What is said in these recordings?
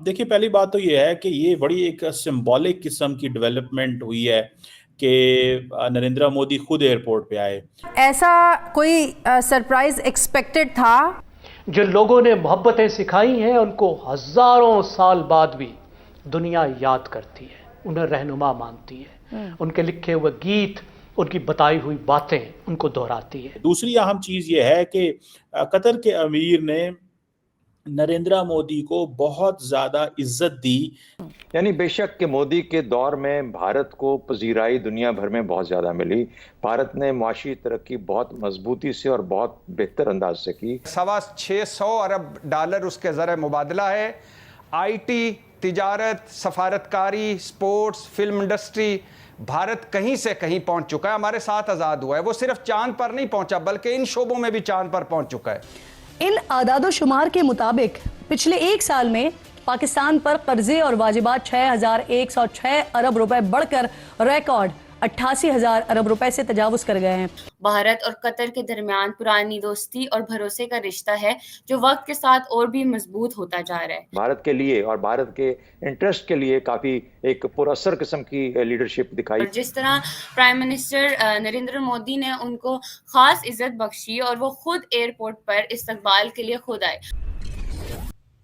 देखिए पहली बात तो ये है कि ये बड़ी एक सिंबॉलिक किस्म की डेवलपमेंट हुई है कि नरेंद्र मोदी खुद एयरपोर्ट पे आए। ऐसा कोई सरप्राइज एक्सपेक्टेड था? जो लोगों ने मोहब्बतें सिखाई हैं उनको हजारों साल बाद भी दुनिया याद करती है, उन्हें रहनुमा मानती है, उनके लिखे हुए गीत, उनकी बताई हुई बातें उनको दोहराती है। दूसरी अहम चीज ये है कि कतर के अमीर ने नरेंद्र मोदी को बहुत ज्यादा इज्जत दी। यानी बेशक कि मोदी के दौर में भारत को पजीराई दुनिया भर में बहुत ज़्यादा मिली। भारत ने माशी तरक्की बहुत मजबूती से और बहुत बेहतर अंदाज से की। 625 अरब डॉलर उसके ज़र मुबादला है। आईटी, तिजारत, सफारतकारी, स्पोर्ट्स, फिल्म इंडस्ट्री, भारत कहीं से कहीं पहुंच चुका है। हमारे साथ आज़ाद हुआ है। वो सिर्फ चांद पर नहीं पहुंचा बल्कि इन शोबों में भी चांद पर पहुंच चुका है। इन आदादो शुमार के मुताबिक पिछले एक साल में पाकिस्तान पर कर्जे और वाजिबात 6,106 अरब रुपए बढ़कर रिकॉर्ड 88,000 अरब रुपए से तजावुज कर गए हैं। भारत और कतर के दरमियान पुरानी दोस्ती और भरोसे का रिश्ता है जो वक्त के साथ और भी मजबूत होता जा रहा है। भारत के लिए और भारत के इंटरेस्ट के लिए काफी एक पुरअसर किस्म की लीडरशिप दिखाई। और जिस तरह प्राइम मिनिस्टर नरेंद्र मोदी ने उनको खास इज्जत बख्शी और वो खुद एयरपोर्ट पर इस्तकबाल के लिए खुद आए।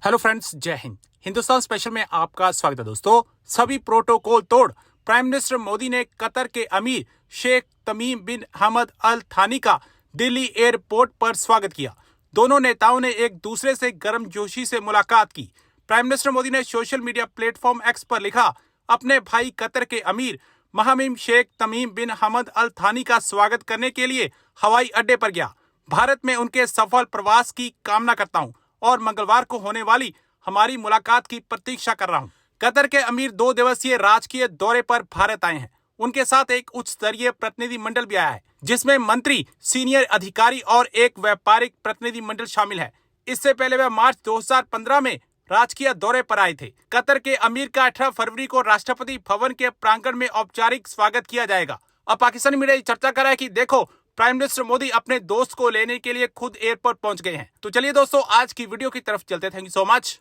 हेलो फ्रेंड्स, जय हिंद। हिंदुस्तान स्पेशल में आपका स्वागत है दोस्तों। सभी प्रोटोकॉल तोड़ प्राइम मिनिस्टर मोदी ने कतर के अमीर शेख तमीम बिन हमद अल थानी का दिल्ली एयरपोर्ट पर स्वागत किया। दोनों नेताओं ने एक दूसरे से गर्मजोशी से मुलाकात की। प्राइम मिनिस्टर मोदी ने सोशल मीडिया प्लेटफॉर्म एक्स पर लिखा, अपने भाई कतर के अमीर महामिम शेख तमीम बिन हमद अल थानी का स्वागत करने के लिए हवाई अड्डे पर गया। भारत में उनके सफल प्रवास की कामना करता हूँ और मंगलवार को होने वाली हमारी मुलाकात की प्रतीक्षा कर रहा हूँ। कतर के अमीर 2 दिवसीय राजकीय दौरे पर भारत आए हैं। उनके साथ एक उच्च स्तरीय प्रतिनिधि मंडल भी आया है, जिसमें मंत्री, सीनियर अधिकारी और एक व्यापारिक प्रतिनिधि मंडल शामिल है। इससे पहले वह मार्च 2015 में राजकीय दौरे पर आए थे। कतर के अमीर का 18 फरवरी को राष्ट्रपति भवन के प्रांगण में औपचारिक स्वागत किया जाएगा। अब पाकिस्तानी मीडिया चर्चा कर रहा है कि देखो, प्राइम मिनिस्टर मोदी अपने दोस्त को लेने के लिए खुद एयरपोर्ट पहुंच गए हैं। तो चलिए दोस्तों, आज की वीडियो की तरफ चलते। Thank you so much.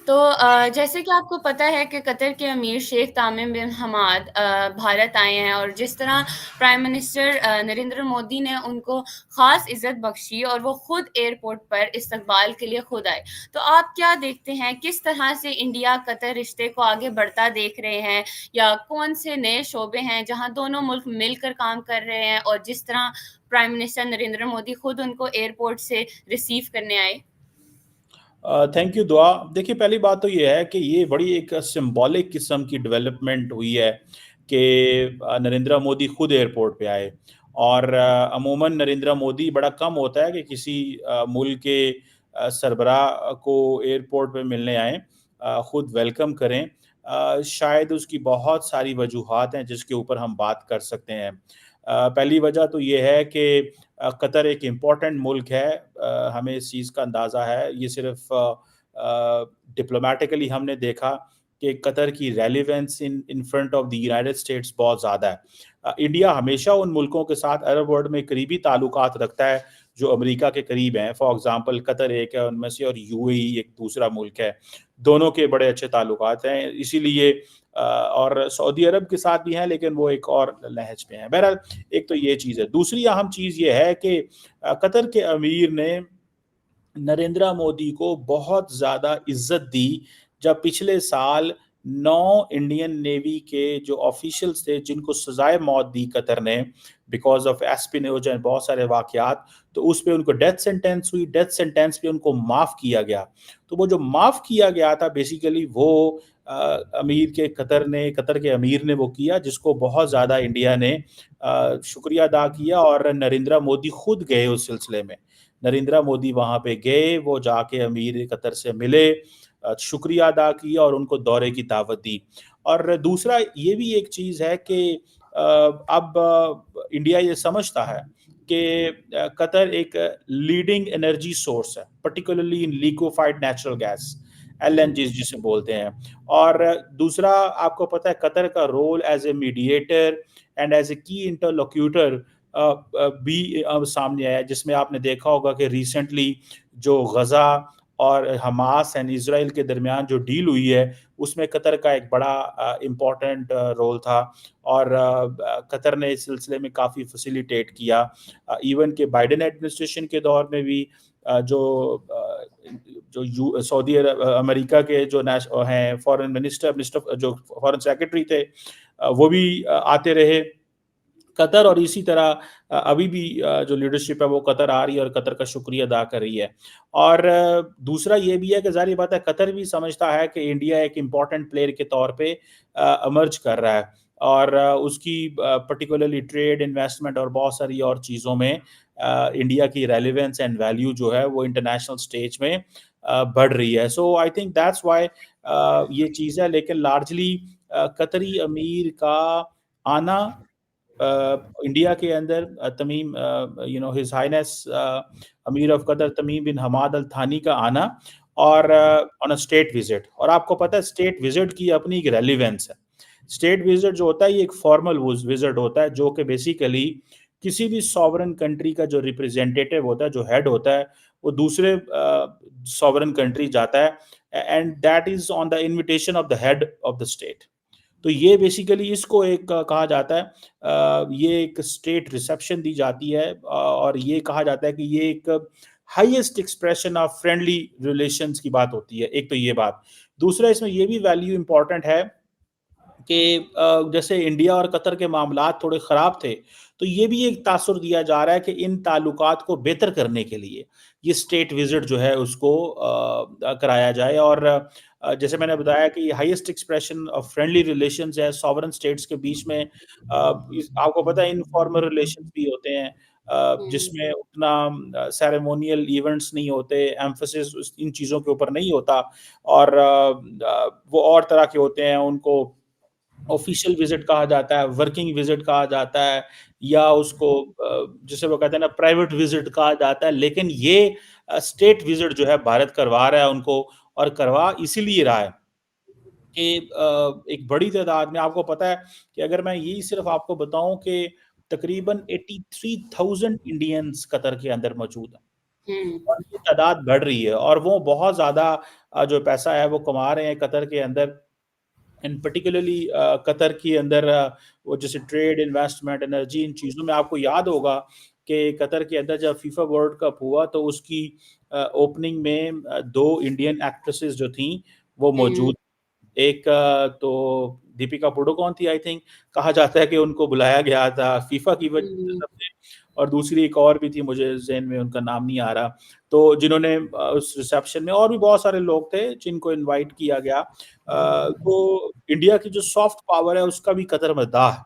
तो जैसे कि आपको पता है कि कतर के अमीर शेख तमीम बिन हमाद भारत आए हैं और जिस तरह प्राइम मिनिस्टर नरेंद्र मोदी ने उनको ख़ास इज्जत बख्शी और वो खुद एयरपोर्ट पर इस्तकबाल के लिए खुद आए। तो आप क्या देखते हैं, किस तरह से इंडिया कतर रिश्ते को आगे बढ़ता देख रहे हैं, या कौन से नए शोबे हैं जहां दोनों मुल्क मिलकर काम कर रहे हैं, और जिस तरह प्राइम मिनिस्टर नरेंद्र मोदी खुद उनको एयरपोर्ट से रिसीव करने आए? थैंक यू दुआ। देखिए पहली बात तो ये है कि ये बड़ी एक सिंबॉलिक किस्म की डेवलपमेंट हुई है कि नरेंद्र मोदी खुद एयरपोर्ट पे आए। और अमूमन नरेंद्र मोदी बड़ा कम होता है कि किसी मुल्क के सरबराह को एयरपोर्ट पे मिलने आए, खुद वेलकम करें। शायद उसकी बहुत सारी वजूहात हैं जिसके ऊपर हम बात कर सकते हैं। पहली वजह तो ये है कि कतर एक इम्पॉर्टेंट मुल्क है। हमें इस चीज़ का अंदाज़ा है। ये सिर्फ डिप्लोमेटिकली हमने देखा कि कतर की relevance in front of the United states बहुत ज़्यादा है। इंडिया हमेशा उन मुल्कों के साथ अरब वर्ल्ड में करीबी ताल्लुकात रखता है जो अमेरिका के करीब हैं। फॉर एग्जांपल कतर एक है उनमें से, और यूएई एक दूसरा मुल्क है। दोनों के बड़े अच्छे ताल्लुकात हैं, इसीलिए और सऊदी अरब के साथ भी हैं, लेकिन वो एक और लहज पे हैं। बहरहाल एक तो ये चीज़ है। दूसरी अहम चीज़ ये है कि कतर के अमीर ने नरेंद्र मोदी को बहुत ज़्यादा इज्जत दी जब पिछले साल 9 इंडियन नेवी के जो ऑफिशियल्स थे जिनको सजाए मौत दी कतर ने बिकॉज ऑफ एस्पिनोज एंड बहुत सारे वाकयात, तो उस पे उनको डेथ सेंटेंस हुई। डेथ सेंटेंस पे उनको माफ़ किया गया। तो वो जो माफ़ किया गया था बेसिकली वो कतर के अमीर ने वो किया, जिसको बहुत ज़्यादा इंडिया ने शुक्रिया अदा किया। और नरेंद्र मोदी खुद गए उस सिलसिले में। नरेंद्र मोदी वहाँ पे गए, वो जाके अमीर कतर से मिले, शुक्रिया अदा किया और उनको दौरे की दावत दी। और दूसरा ये भी एक चीज़ है कि अब इंडिया ये समझता है कि कतर एक लीडिंग एनर्जी सोर्स है, particularly in liquefied natural gas, LNG जिसे बोलते हैं। और दूसरा आपको पता है कतर का role as a mediator and as a key interlocutor भी सामने आया, जिसमें आपने देखा होगा कि रिसेंटली जो गजा और हमास एंड इजराइल के दरमियान जो डील हुई है उसमें कतर का एक बड़ा इम्पोर्टेंट रोल था, और कतर ने इस सिलसिले में काफ़ी फैसिलिटेट किया। इवन के बाइडेन एडमिनिस्ट्रेशन के दौर में भी जो सऊदी अमेरिका के जो हैं फॉरेन मिनिस्टर जो फॉरेन सेक्रेटरी थे, वो भी आते रहे कतर, और इसी तरह अभी भी जो लीडरशिप है वो कतर आ रही है और कतर का शुक्रिया अदा कर रही है। और दूसरा ये भी है कि ज़ाहिर बात है कतर भी समझता है कि इंडिया एक इम्पॉर्टेंट प्लेयर के तौर पे इमर्ज कर रहा है, और उसकी पर्टिकुलरली ट्रेड, इन्वेस्टमेंट और बहुत सारी और चीज़ों में इंडिया की रेलेवेंस एंड वैल्यू जो है वो इंटरनेशनल स्टेज में बढ़ रही है। सो आई थिंक दैट्स व्हाई ये चीज़ है। लेकिन लार्जली कतरी अमीर का आना इंडिया के अंदर, तमीम हिज हाइनेस अमीर ऑफ कतर तमीम बिन हमाद अल थानी का आना, और ऑन अ स्टेट विजिट। और आपको पता है स्टेट विजिट की अपनी एक रेलिवेंस है। स्टेट विजिट जो होता है ये एक फॉर्मल विजिट होता है, जो कि बेसिकली किसी भी सॉवरन कंट्री का जो रिप्रेजेंटेटिव होता है, जो हेड होता है, वो दूसरे सॉवरन कंट्री जाता है, and that is on the invitation of the head of the state. तो ये बेसिकली इसको एक कहा जाता है, ये एक स्टेट रिसेप्शन दी जाती है, और ये कहा जाता है कि ये एक highest expression of friendly relations की बात होती है। एक तो ये बात। दूसरा, इसमें ये भी वैल्यू इंपॉर्टेंट है कि जैसे इंडिया और कतर के मामलात थोड़े ख़राब थे, तो ये भी एक तासुर दिया जा रहा है कि इन ताल्लुकात को बेहतर करने के लिए ये स्टेट विजिट जो है उसको कराया जाए। और जैसे मैंने बताया कि highest expression of friendly relations है सॉवरन स्टेट्स के बीच में। आपको पता है इनफॉर्मल रिलेशंस भी होते हैं, जिसमें उतना सेरेमोनियल इवेंट्स नहीं होते, एम्फसिस इन चीज़ों के ऊपर नहीं होता, और वो और तरह के होते हैं। उनको ऑफिशियल विजिट कहा जाता है, वर्किंग विजिट कहा जाता है, या उसको जिसे वो कहते हैं ना प्राइवेट विजिट कहा जाता है। लेकिन ये स्टेट विजिट जो है भारत करवा रहा है उनको, और करवा इसीलिए रहा है कि एक बड़ी तादाद में, आपको पता है कि अगर मैं यही सिर्फ आपको बताऊं कि तकरीबन 83,000 इंडियंस कतर के अंदर मौजूद हैं, और ये तादाद बढ़ रही है, और वो बहुत ज़्यादा जो पैसा है वो कमा रहे हैं कतर के अंदर। एंड पर्टिकुलरली कतर के अंदर वो जैसे ट्रेड, इन्वेस्टमेंट, एनर्जी, इन चीज़ों में आपको याद होगा कि कतर के अंदर जब फीफा वर्ल्ड कप हुआ तो उसकी ओपनिंग में 2 इंडियन एक्ट्रेसेस जो थीं वो मौजूद। एक तो दीपिका पादुकोण थी, आई थिंक, कहा जाता है कि उनको बुलाया गया था फीफा की वजह से, और दूसरी एक और भी थी, मुझे ज़हन में उनका नाम नहीं आ रहा, तो जिन्होंने उस रिसेप्शन में, और भी बहुत सारे लोग थे जिनको इनवाइट किया गया। तो इंडिया की जो सॉफ्ट पावर है उसका भी कतर मद्दाह है,